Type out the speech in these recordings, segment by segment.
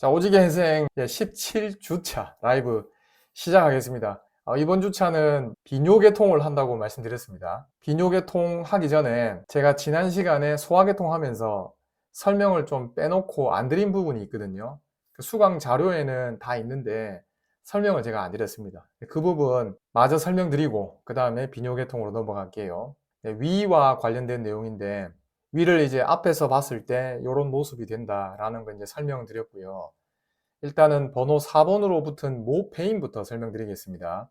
자, 오지게 인생 17주차 라이브 시작하겠습니다. 이번 주차는 비뇨계통을 한다고 말씀드렸습니다. 비뇨계통 하기 전에 제가 지난 시간에 소화계통 하면서 설명을 좀 빼놓고 안 드린 부분이 있거든요. 그 수강 자료에는 다 있는데 설명을 제가 안 드렸습니다. 그 부분 마저 설명드리고 그 다음에 비뇨계통으로 넘어갈게요. 위와 관련된 내용인데 위를 이제 앞에서 봤을 때 이런 모습이 된다라는 거 이제 설명드렸고요. 일단은 번호 4번으로 붙은 모페임부터 설명드리겠습니다.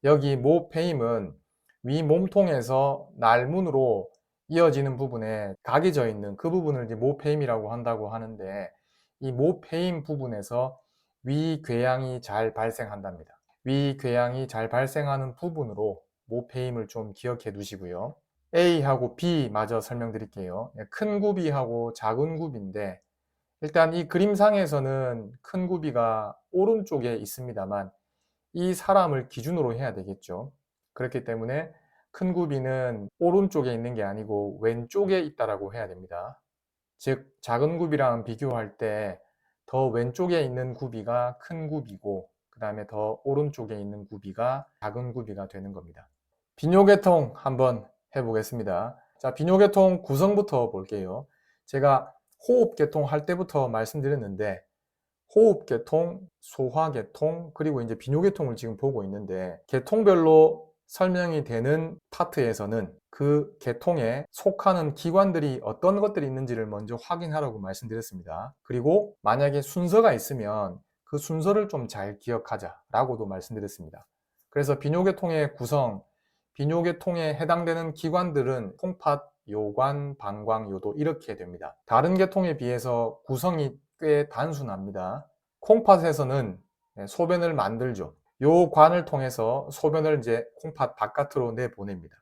여기 모페임은 위 몸통에서 날문으로 이어지는 부분에 각이 져 있는 그 부분을 이제 모페임이라고 한다고 하는데 이 모페임 부분에서 위궤양이 잘 발생한답니다. 위궤양이 잘 발생하는 부분으로 모페임을 좀 기억해 두시고요. A하고 B 마저 설명드릴게요. 큰 굽이하고 작은 굽인데 일단 이 그림상에서는 큰 굽이가 오른쪽에 있습니다만 이 사람을 기준으로 해야 되겠죠. 그렇기 때문에 큰 굽이는 오른쪽에 있는 게 아니고 왼쪽에 있다라고 해야 됩니다. 즉 작은 굽이랑 비교할 때 더 왼쪽에 있는 굽이가 큰 굽이고 그 다음에 더 오른쪽에 있는 굽이가 작은 굽이가 되는 겁니다. 비뇨계통 한번 해보겠습니다. 자, 비뇨계통 구성부터 볼게요. 제가 호흡계통 할 때부터 말씀드렸는데 호흡계통, 소화계통, 그리고 이제 비뇨계통을 지금 보고 있는데 계통별로 설명이 되는 파트에서는 그 계통에 속하는 기관들이 어떤 것들이 있는지를 먼저 확인하라고 말씀드렸습니다. 그리고 만약에 순서가 있으면 그 순서를 좀 잘 기억하자라고도 말씀드렸습니다. 그래서 비뇨계통의 구성, 비뇨계통에 해당되는 기관들은 콩팥, 요관, 방광, 요도 이렇게 됩니다. 다른 계통에 비해서 구성이 꽤 단순합니다. 콩팥에서는 소변을 만들죠. 요 관을 통해서 소변을 이제 콩팥 바깥으로 내보냅니다.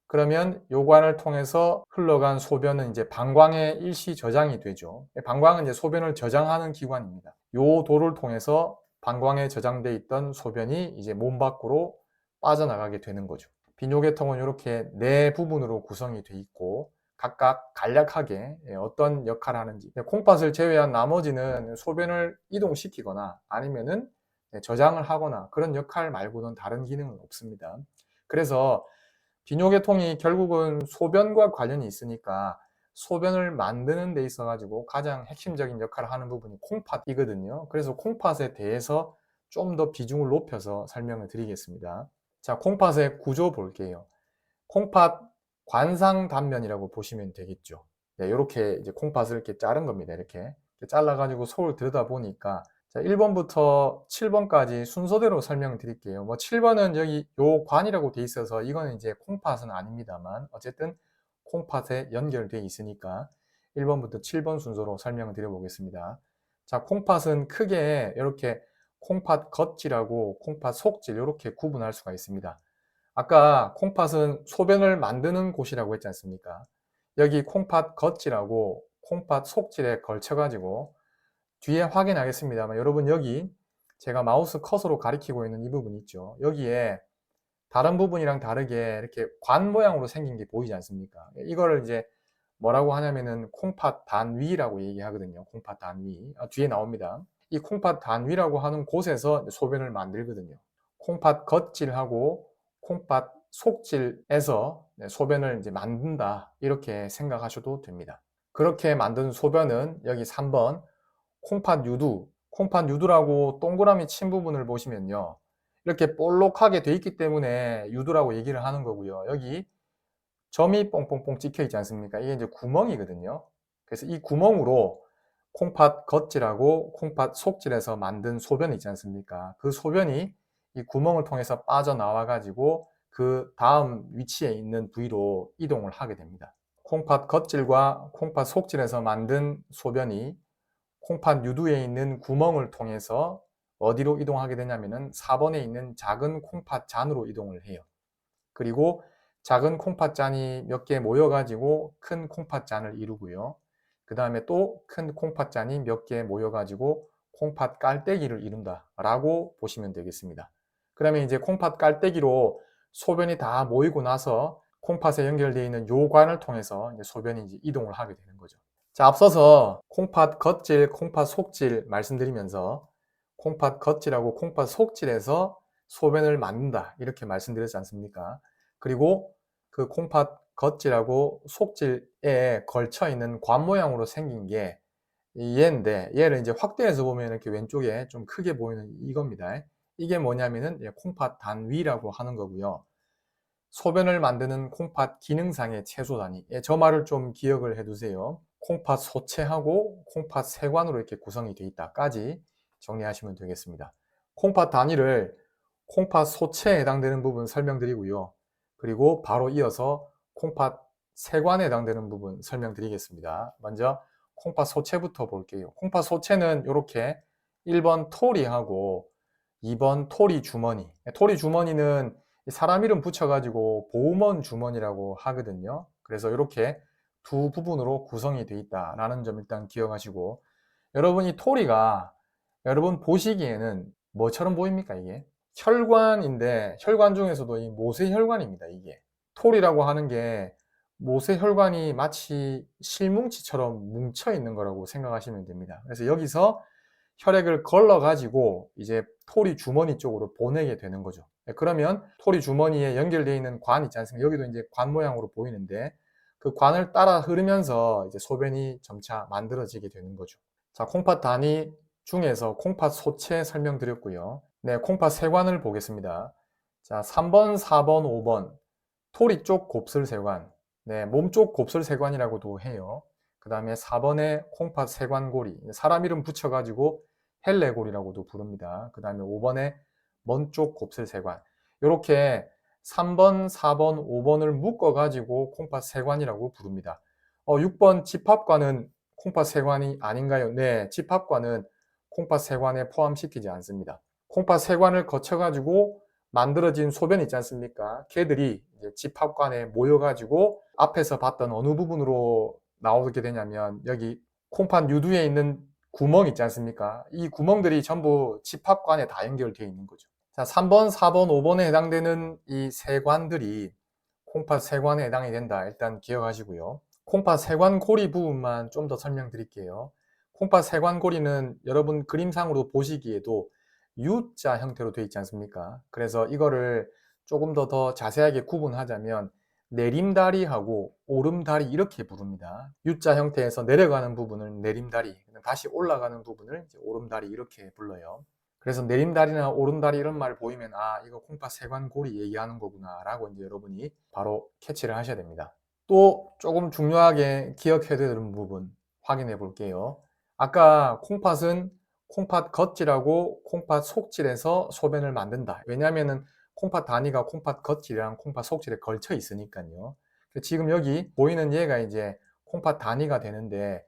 그러면 요 관을 통해서 흘러간 소변은 이제 방광에 일시 저장이 되죠. 방광은 이제 소변을 저장하는 기관입니다. 요 도를 통해서 방광에 저장돼 있던 소변이 이제 몸 밖으로 빠져나가게 되는 거죠. 비뇨계통은 이렇게 네 부분으로 구성이 돼 있고 각각 간략하게 어떤 역할을 하는지, 콩팥을 제외한 나머지는 소변을 이동시키거나 아니면은 저장을 하거나 그런 역할 말고는 다른 기능은 없습니다. 그래서 비뇨계통이 결국은 소변과 관련이 있으니까 소변을 만드는 데 있어 가지고 가장 핵심적인 역할을 하는 부분이 콩팥이거든요. 그래서 콩팥에 대해서 좀 더 비중을 높여서 설명을 드리겠습니다. 자, 콩팥의 구조 볼게요. 콩팥 관상 단면이라고 보시면 되겠죠. 네, 이렇게 이제 콩팥을 이렇게 자른 겁니다. 이렇게 잘라가지고 속을 들여다 보니까 자, 1번부터 7번까지 순서대로 설명을 드릴게요. 뭐 7번은 여기 요 관이라고 돼 있어서 이거는 이제 콩팥은 아닙니다만 어쨌든 콩팥에 연결되어 있으니까 1번부터 7번 순서로 설명을 드려보겠습니다. 자, 콩팥은 크게 이렇게 콩팥 겉질하고 콩팥 속질 이렇게 구분할 수가 있습니다. 아까 콩팥은 소변을 만드는 곳이라고 했지 않습니까? 여기 콩팥 겉질하고 콩팥 속질에 걸쳐가지고 뒤에 확인하겠습니다만 여러분 여기 제가 마우스 커서로 가리키고 있는 이 부분 있죠. 여기에 다른 부분이랑 다르게 이렇게 관 모양으로 생긴 게 보이지 않습니까? 이거를 이제 뭐라고 하냐면은 콩팥 단위라고 얘기하거든요. 콩팥 단위. 뒤에 나옵니다. 이 콩팥 단위라고 하는 곳에서 소변을 만들거든요. 콩팥 겉질하고 콩팥 속질에서 소변을 이제 만든다. 이렇게 생각하셔도 됩니다. 그렇게 만든 소변은 여기 3번 콩팥 유두, 콩팥 유두라고 동그라미 친 부분을 보시면요. 이렇게 볼록하게 돼 있기 때문에 유두라고 얘기를 하는 거고요. 여기 점이 뽕뽕뽕 찍혀 있지 않습니까? 이게 이제 구멍이거든요. 그래서 이 구멍으로 콩팥 겉질하고 콩팥 속질에서 만든 소변이 있지 않습니까? 그 소변이 이 구멍을 통해서 빠져나와 가지고 그 다음 위치에 있는 부위로 이동을 하게 됩니다. 콩팥 겉질과 콩팥 속질에서 만든 소변이 콩팥 유두에 있는 구멍을 통해서 어디로 이동하게 되냐면은 4번에 있는 작은 콩팥 잔으로 이동을 해요. 그리고 작은 콩팥잔이 몇 개 모여가지고 큰 콩팥잔을 이루고요. 그 다음에 또 큰 콩팥잔이 몇 개 모여가지고 콩팥 깔때기를 이룬다 라고 보시면 되겠습니다. 그러면 이제 콩팥 깔때기로 소변이 다 모이고 나서 콩팥에 연결되어 있는 요관을 통해서 이제 소변이 이제 이동을 하게 되는 거죠. 자, 앞서서 콩팥 겉질, 콩팥 속질 말씀드리면서 콩팥 겉질하고 콩팥 속질에서 소변을 만든다 이렇게 말씀드렸지 않습니까? 그리고 그 콩팥 겉질하고 속질에 걸쳐 있는 관 모양으로 생긴 게 이 얘인데, 얘를 이제 확대해서 보면 이렇게 왼쪽에 좀 크게 보이는 이겁니다. 이게 뭐냐면은 콩팥 단위라고 하는 거고요. 소변을 만드는 콩팥 기능상의 최소 단위. 저 말을 좀 기억을 해두세요. 콩팥 소체하고 콩팥 세관으로 이렇게 구성이 되어 있다까지 정리하시면 되겠습니다. 콩팥 단위를 콩팥 소체에 해당되는 부분 설명드리고요. 그리고 바로 이어서 콩팥 세관에 해당되는 부분 설명드리겠습니다. 먼저 콩팥 소체부터 볼게요. 콩팥 소체는 이렇게 1번 토리하고 2번 토리 주머니. 토리 주머니는 사람 이름 붙여가지고 보우먼 주머니라고 하거든요. 그래서 이렇게 두 부분으로 구성이 되어 있다라는 점 일단 기억하시고, 여러분 이 토리가 여러분 보시기에는 뭐처럼 보입니까? 이게 혈관인데, 혈관 중에서도 이 모세혈관입니다. 이게 토리라고 하는 게 모세혈관이 마치 실뭉치처럼 뭉쳐 있는 거라고 생각하시면 됩니다. 그래서 여기서 혈액을 걸러 가지고 이제 토리 주머니 쪽으로 보내게 되는 거죠. 그러면 토리 주머니에 연결되어 있는 관 있지 않습니까? 여기도 이제 관 모양으로 보이는데, 그 관을 따라 흐르면서 이제 소변이 점차 만들어지게 되는 거죠. 자, 콩팥 단위 중에서 콩팥 소체 설명드렸고요. 네, 콩팥 세관을 보겠습니다. 자, 3번, 4번, 5번 토리 쪽 곱슬세관, 네, 몸쪽 곱슬세관이라고도 해요. 그 다음에 4번에 콩팥 세관고리, 사람 이름 붙여가지고 헬레고리라고도 부릅니다. 그 다음에 5번에 먼쪽 곱슬세관. 이렇게 3번, 4번, 5번을 묶어가지고 콩팥 세관이라고 부릅니다. 6번 집합관은 콩팥 세관이 아닌가요? 네, 집합관은 콩팥 세관에 포함시키지 않습니다. 콩팥 세관을 거쳐가지고 만들어진 소변 있지 않습니까? 걔들이 이제 집합관에 모여가지고 앞에서 봤던 어느 부분으로 나오게 되냐면, 여기 콩팥 유두에 있는 구멍 있지 않습니까? 이 구멍들이 전부 집합관에 다 연결되어 있는 거죠. 자, 3번, 4번, 5번에 해당되는 이 세관들이 콩팥 세관에 해당이 된다. 일단 기억하시고요. 콩팥 세관고리 부분만 좀 더 설명드릴게요. 콩팥 세관고리는 여러분 그림상으로 보시기에도 U자 형태로 되어 있지 않습니까? 그래서 이거를 조금 더 자세하게 구분하자면 내림다리하고 오름다리 이렇게 부릅니다. U자 형태에서 내려가는 부분을 내림다리, 다시 올라가는 부분을 이제 오름다리 이렇게 불러요. 그래서 내림다리나 오름다리 이런 말 보이면 이거 콩팥 세관고리 얘기하는 거구나 라고 이제 여러분이 바로 캐치를 하셔야 됩니다. 또 조금 중요하게 기억해야 되는 부분 확인해 볼게요. 아까 콩팥은 콩팥 겉질하고 콩팥 속질에서 소변을 만든다. 왜냐하면은 콩팥 단위가 콩팥 겉질이랑 콩팥 속질에 걸쳐 있으니까요. 지금 여기 보이는 얘가 이제 콩팥 단위가 되는데,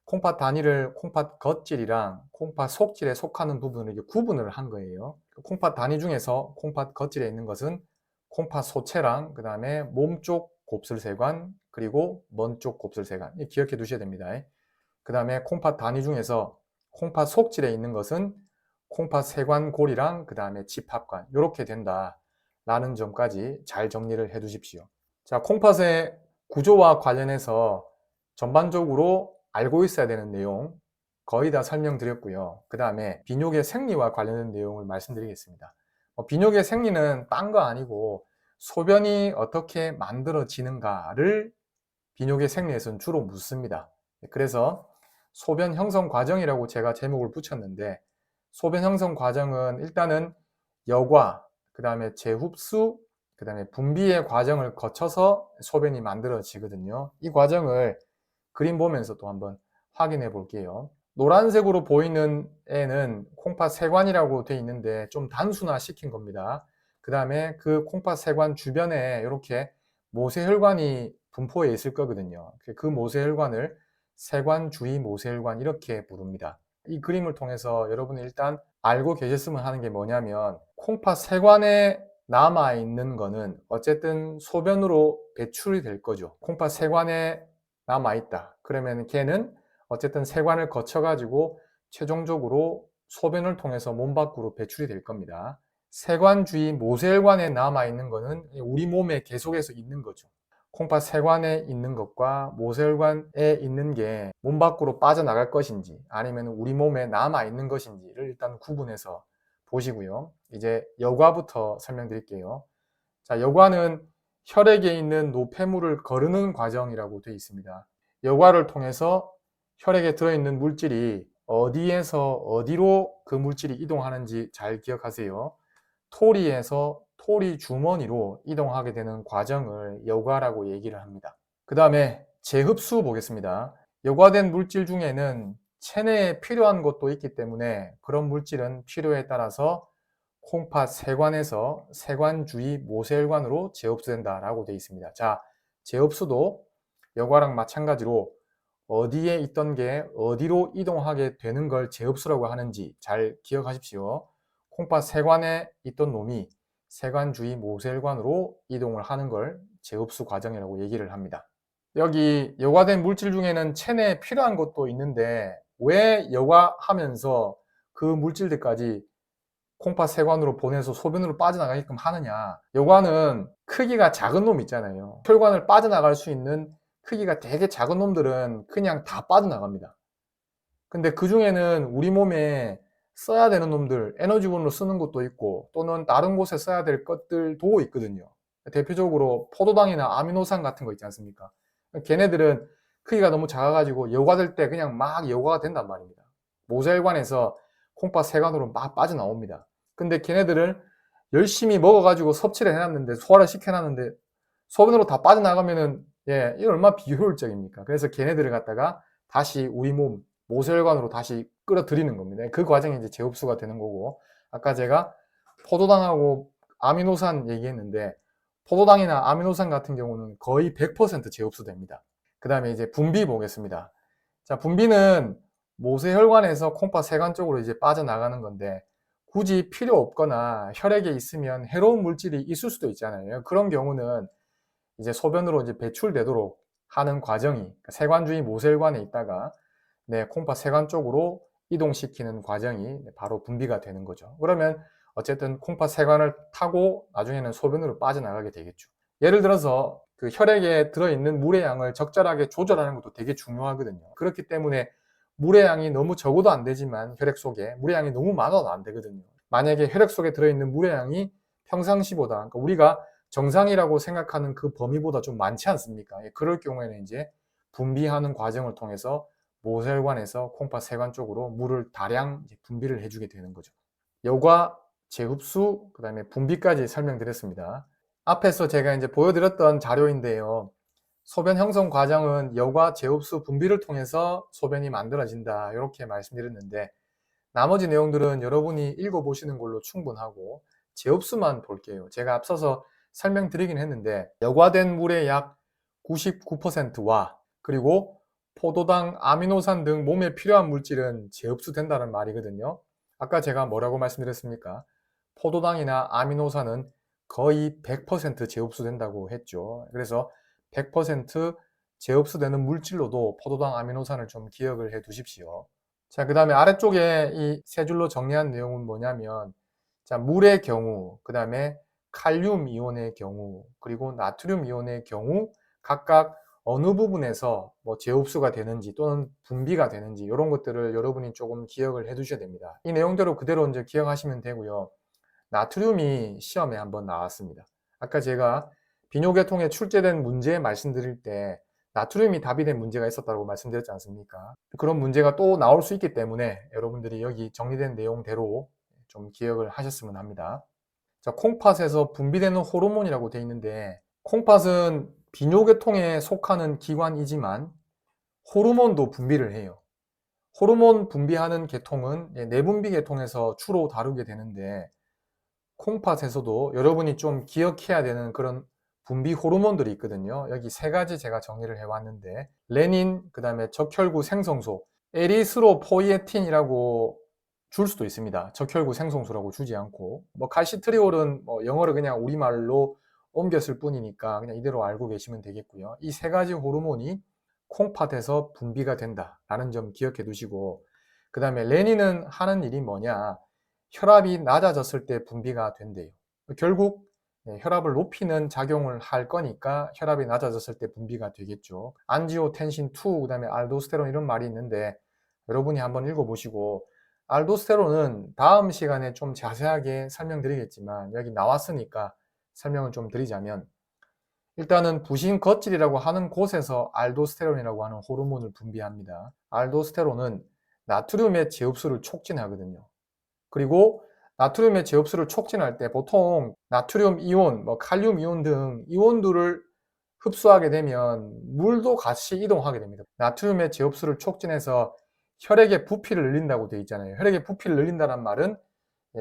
콩팥 단위를 콩팥 겉질이랑 콩팥 속질에 속하는 부분을 이제 구분을 한 거예요. 콩팥 단위 중에서 콩팥 겉질에 있는 것은 콩팥 소체랑 그 다음에 몸쪽 곱슬세관 그리고 먼쪽 곱슬세관 기억해 두셔야 됩니다. 그 다음에 콩팥 단위 중에서 콩팥 속질에 있는 것은 콩팥 세관골이랑 그 다음에 집합관 이렇게 된다 라는 점까지 잘 정리를 해 두십시오. 자, 콩팥의 구조와 관련해서 전반적으로 알고 있어야 되는 내용 거의 다 설명드렸고요. 그 다음에 비뇨기의 생리와 관련된 내용을 말씀드리겠습니다. 비뇨기의 생리는 딴 거 아니고 소변이 어떻게 만들어지는가를 비뇨기의 생리에서는 주로 묻습니다. 그래서 소변 형성 과정이라고 제가 제목을 붙였는데, 소변 형성 과정은 일단은 여과, 그 다음에 재흡수, 그 다음에 분비의 과정을 거쳐서 소변이 만들어지거든요. 이 과정을 그림 보면서 또 한번 확인해 볼게요. 노란색으로 보이는 애는 콩팥 세관이라고 되어 있는데 좀 단순화 시킨 겁니다. 그 다음에 그 콩팥 세관 주변에 이렇게 모세혈관이 분포해 있을 거거든요. 그 모세혈관을 세관 주위 모세혈관 이렇게 부릅니다. 이 그림을 통해서 여러분이 일단 알고 계셨으면 하는 게 뭐냐면, 콩팥 세관에 남아 있는 거는 어쨌든 소변으로 배출이 될 거죠. 콩팥 세관에 남아 있다. 그러면 걔는 어쨌든 세관을 거쳐 가지고 최종적으로 소변을 통해서 몸 밖으로 배출이 될 겁니다. 세관 주위 모세혈관에 남아 있는 거는 우리 몸에 계속해서 있는 거죠. 콩팥 세관에 있는 것과 모세혈관에 있는 게 몸 밖으로 빠져나갈 것인지 아니면 우리 몸에 남아 있는 것인지를 일단 구분해서 보시고요. 이제 여과부터 설명드릴게요. 자, 여과는 혈액에 있는 노폐물을 거르는 과정이라고 되어 있습니다. 여과를 통해서 혈액에 들어있는 물질이 어디에서 어디로 그 물질이 이동하는지 잘 기억하세요. 토리에서 토리 주머니로 이동하게 되는 과정을 여과라고 얘기를 합니다. 그 다음에 재흡수 보겠습니다. 여과된 물질 중에는 체내에 필요한 것도 있기 때문에 그런 물질은 필요에 따라서 콩팥 세관에서 세관 주위 모세혈관으로 재흡수된다라고 되어 있습니다. 자, 재흡수도 여과랑 마찬가지로 어디에 있던 게 어디로 이동하게 되는 걸 재흡수라고 하는지 잘 기억하십시오. 콩팥 세관에 있던 놈이 세관 주위 모세혈관으로 이동을 하는 걸 재흡수 과정이라고 얘기를 합니다. 여기 여과된 물질 중에는 체내에 필요한 것도 있는데 왜 여과하면서 그 물질들까지 콩팥 세관으로 보내서 소변으로 빠져나가게끔 하느냐. 여과는 크기가 작은 놈 있잖아요. 혈관을 빠져나갈 수 있는 크기가 되게 작은 놈들은 그냥 다 빠져나갑니다. 근데 그 중에는 우리 몸에 써야 되는 놈들, 에너지원으로 쓰는 것도 있고 또는 다른 곳에 써야 될 것들도 있거든요. 대표적으로 포도당이나 아미노산 같은 거 있지 않습니까? 걔네들은 크기가 너무 작아가지고 여과될 때 그냥 막 여과가 된단 말입니다. 모세혈관에서 콩팥 세관으로 막 빠져나옵니다. 근데 걔네들을 열심히 먹어가지고 섭취를 해놨는데 소화를 시켜놨는데 소변으로 다 빠져나가면은 이게 얼마나 비효율적입니까? 그래서 걔네들을 갖다가 다시 우리 몸 모세혈관으로 다시 끌어들이는 겁니다. 그 과정이 이제 재흡수가 되는 거고, 아까 제가 포도당하고 아미노산 얘기했는데 포도당이나 아미노산 같은 경우는 거의 100% 재흡수됩니다. 그 다음에 이제 분비 보겠습니다. 자, 분비는 모세혈관에서 콩팥 세관 쪽으로 이제 빠져나가는 건데 굳이 필요 없거나 혈액에 있으면 해로운 물질이 있을 수도 있잖아요. 그런 경우는 이제 소변으로 이제 배출되도록 하는 과정이 세관 주위 모세혈관에 있다가 콩팥 세관 쪽으로 이동시키는 과정이 바로 분비가 되는 거죠. 그러면 어쨌든 콩팥 세관을 타고 나중에는 소변으로 빠져나가게 되겠죠. 예를 들어서 그 혈액에 들어있는 물의 양을 적절하게 조절하는 것도 되게 중요하거든요. 그렇기 때문에 물의 양이 너무 적어도 안 되지만 혈액 속에 물의 양이 너무 많아도 안 되거든요. 만약에 혈액 속에 들어있는 물의 양이 평상시보다, 그러니까 우리가 정상이라고 생각하는 그 범위보다 좀 많지 않습니까? 그럴 경우에는 이제 분비하는 과정을 통해서 모세혈관에서 콩팥 세관 쪽으로 물을 다량 분비를 해주게 되는 거죠. 여과, 재흡수, 그 다음에 분비까지 설명드렸습니다. 앞에서 제가 이제 보여드렸던 자료인데요. 소변 형성 과정은 여과, 재흡수, 분비를 통해서 소변이 만들어진다 이렇게 말씀드렸는데 나머지 내용들은 여러분이 읽어보시는 걸로 충분하고 재흡수만 볼게요. 제가 앞서서 설명드리긴 했는데 여과된 물의 약 99%와 그리고 포도당, 아미노산 등 몸에 필요한 물질은 재흡수된다는 말이거든요. 아까 제가 뭐라고 말씀드렸습니까? 포도당이나 아미노산은 거의 100% 재흡수된다고 했죠. 그래서 100% 재흡수되는 물질로도 포도당, 아미노산을 좀 기억을 해 두십시오. 자, 그 다음에 아래쪽에 이 세 줄로 정리한 내용은 뭐냐면, 자, 물의 경우, 그 다음에 칼륨 이온의 경우, 그리고 나트륨 이온의 경우, 각각 어느 부분에서 뭐 재흡수가 되는지 또는 분비가 되는지 이런 것들을 여러분이 조금 기억을 해 두셔야 됩니다. 이 내용대로 그대로 이제 기억하시면 되고요. 나트륨이 시험에 한번 나왔습니다. 아까 제가 비뇨계통에 출제된 문제 말씀드릴 때 나트륨이 답이 된 문제가 있었다고 말씀드렸지 않습니까? 그런 문제가 또 나올 수 있기 때문에 여러분들이 여기 정리된 내용대로 좀 기억을 하셨으면 합니다. 자, 콩팥에서 분비되는 호르몬이라고 되어 있는데 콩팥은 비뇨계통에 속하는 기관이지만 호르몬도 분비를 해요. 호르몬 분비하는 계통은 내분비 계통에서 주로 다루게 되는데 콩팥에서도 여러분이 좀 기억해야 되는 그런 분비 호르몬들이 있거든요. 여기 세 가지 제가 정리를 해왔는데 레닌, 그 다음에 적혈구 생성소, 에리스로포이에틴이라고 줄 수도 있습니다. 적혈구 생성소라고 주지 않고 뭐 칼시트리올은 뭐 영어를 그냥 우리말로 옮겼을 뿐이니까 그냥 이대로 알고 계시면 되겠고요. 이 세 가지 호르몬이 콩팥에서 분비가 된다라는 점 기억해 두시고 그 다음에 레닌은 하는 일이 뭐냐 혈압이 낮아졌을 때 분비가 된대요. 결국 혈압을 높이는 작용을 할 거니까 혈압이 낮아졌을 때 분비가 되겠죠. 안지오텐신 2, 그다음에 알도스테론 이런 말이 있는데 여러분이 한번 읽어보시고, 알도스테론은 다음 시간에 좀 자세하게 설명드리겠지만 여기 나왔으니까 설명을 좀 드리자면, 일단은 부신 겉질이라고 하는 곳에서 알도스테론이라고 하는 호르몬을 분비합니다. 알도스테론은 나트륨의 재흡수를 촉진하거든요. 그리고 나트륨의 재흡수를 촉진할 때 보통 나트륨 이온, 칼륨 이온 등 이온들을 흡수하게 되면 물도 같이 이동하게 됩니다. 나트륨의 재흡수를 촉진해서 혈액의 부피를 늘린다고 되어 있잖아요. 혈액의 부피를 늘린다는 말은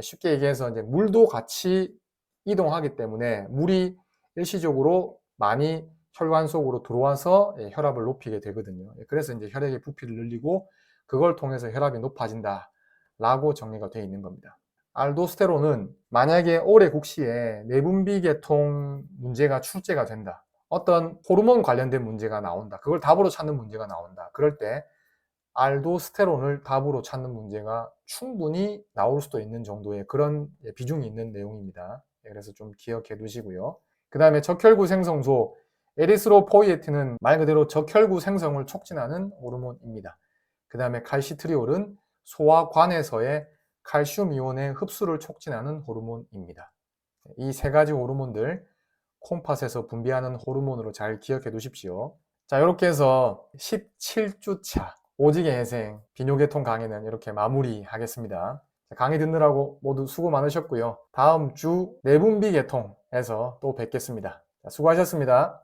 쉽게 얘기해서 이제 물도 같이 이동하기 때문에 물이 일시적으로 많이 혈관 속으로 들어와서 혈압을 높이게 되거든요. 그래서 이제 혈액의 부피를 늘리고 그걸 통해서 혈압이 높아진다 라고 정리가 되어 있는 겁니다. 알도스테론은 만약에 올해 국시에 내분비 계통 문제가 출제가 된다, 어떤 호르몬 관련된 문제가 나온다, 그걸 답으로 찾는 문제가 나온다, 그럴 때 알도스테론을 답으로 찾는 문제가 충분히 나올 수도 있는 정도의 그런 비중이 있는 내용입니다. 그래서 좀 기억해 두시고요. 그 다음에 적혈구 생성소 에리스로포이에틴은 말 그대로 적혈구 생성을 촉진하는 호르몬입니다. 그 다음에 칼시트리올은 소화관에서의 칼슘 이온의 흡수를 촉진하는 호르몬입니다. 이 세 가지 호르몬들 콩팥에서 분비하는 호르몬으로 잘 기억해 두십시오. 자, 이렇게 해서 17주차 오지게 회생 비뇨계통 강의는 이렇게 마무리하겠습니다. 강의 듣느라고 모두 수고 많으셨고요. 다음 주 내분비 계통에서 또 뵙겠습니다. 자, 수고하셨습니다.